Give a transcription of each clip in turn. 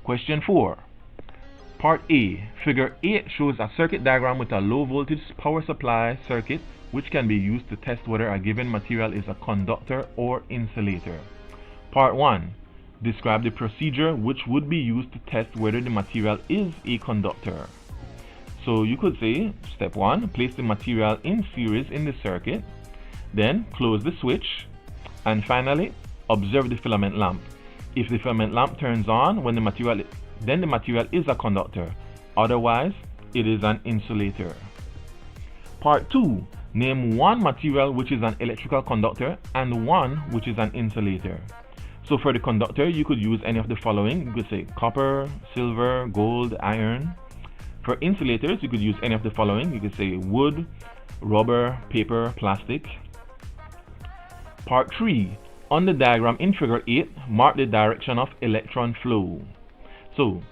Question 4. Part A. Figure 8 shows a circuit diagram with a low voltage power supply circuit which can be used to test whether a given material is a conductor or insulator. Part 1. Describe the procedure which would be used to test whether the material is a conductor. So you could say, step 1, place the material in series in the circuit, then close the switch, and finally observe the filament lamp. If the filament lamp turns on when then the material is a conductor, otherwise it is an insulator. Part 2. Name one material which is an electrical conductor and one which is an insulator. So for the conductor, you could use any of the following. You could say copper, silver, gold, iron. For insulators, you could use any of the following. You could say wood, rubber, paper, plastic. Part 3. On the diagram in figure 8, mark the direction of electron flow. So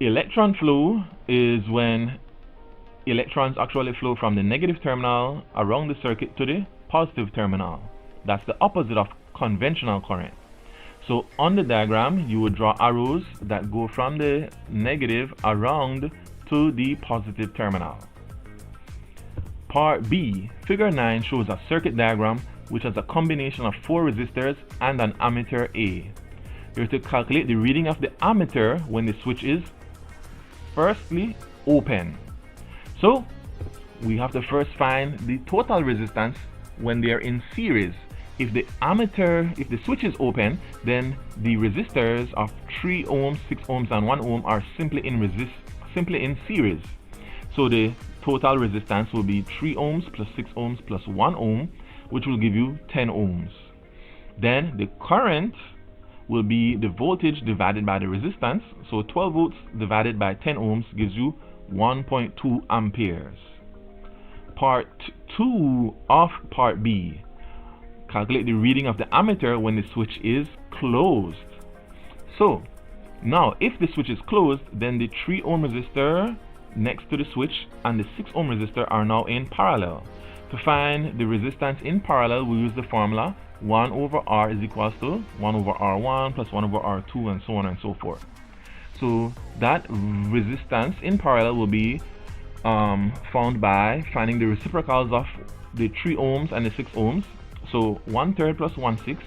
electron flow is when electrons actually flow from the negative terminal around the circuit to the positive terminal. That's the opposite of conventional current. So on the diagram, you would draw arrows that go from the negative around to the positive terminal. Part B. Figure 9 shows a circuit diagram which has a combination of 4 resistors and an ammeter A. You're to calculate the reading of the ammeter when the switch is firstly open. So we have to first find the total resistance when they are in series. If the switch is open, then the resistors of 3 ohms, 6 ohms, and 1 ohm are simply in series. So the total resistance will be 3 ohms plus 6 ohms plus 1 ohm, which will give you 10 ohms. Then the current will be the voltage divided by the resistance. So 12 volts divided by 10 ohms gives you 1.2 amperes. Part 2 of Part B. Calculate the reading of the ammeter when the switch is closed. So now if the switch is closed, then the 3 ohm resistor next to the switch and the 6 ohm resistor are now in parallel. To find the resistance in parallel, we use the formula 1 over R is equals to 1 over R1 plus 1 over R2 and so on and so forth. So that resistance in parallel will be found by finding the reciprocals of the 3 ohms and the 6 ohms. So 1/3 plus 1/6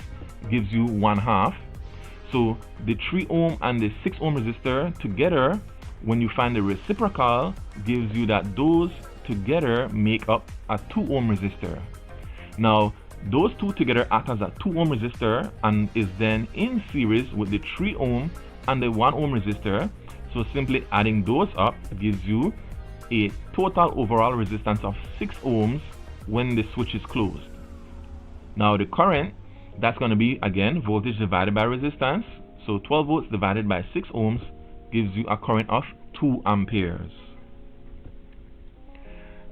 gives you 1/2. So the 3 ohm and the 6 ohm resistor together, when you find the reciprocal, gives you that those together make up a 2 ohm resistor. Now those two together act as a 2 ohm resistor and is then in series with the 3 ohm and the 1 ohm resistor. So simply adding those up gives you a total overall resistance of 6 ohms when the switch is closed. Now the current, that's going to be again voltage divided by resistance. So 12 volts divided by 6 ohms gives you a current of 2 amperes.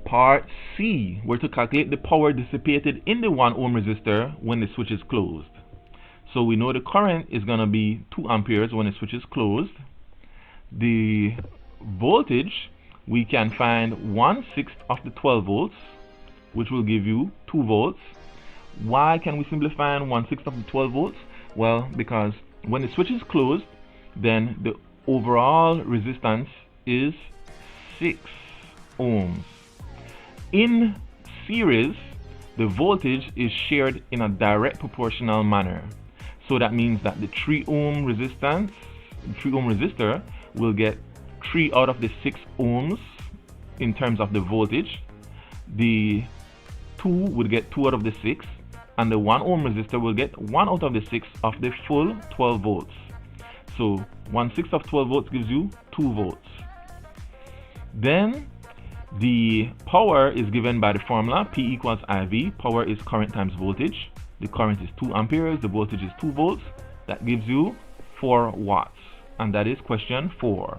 Part C, we're to calculate the power dissipated in the 1 ohm resistor when the switch is closed. So we know the current is going to be 2 amperes when the switch is closed. The voltage, we can find 1/6 of the 12 volts, which will give you 2 volts. Why can we simply find 1/6 of the 12 volts? Well, because when the switch is closed, then the overall resistance is 6 ohms. In series, the voltage is shared in a direct proportional manner. So that means that the 3 ohm resistor will get 3 out of the 6 ohms in terms of the voltage. The 2 would get 2 out of the 6, and the 1 ohm resistor will get 1 out of the 6 of the full 12 volts. So 1/6 of 12 volts gives you 2 volts. Then the power is given by the formula P equals IV. Power is current times voltage. The current is 2 amperes, the voltage is 2 volts. That gives you 4 watts. And that is question 4.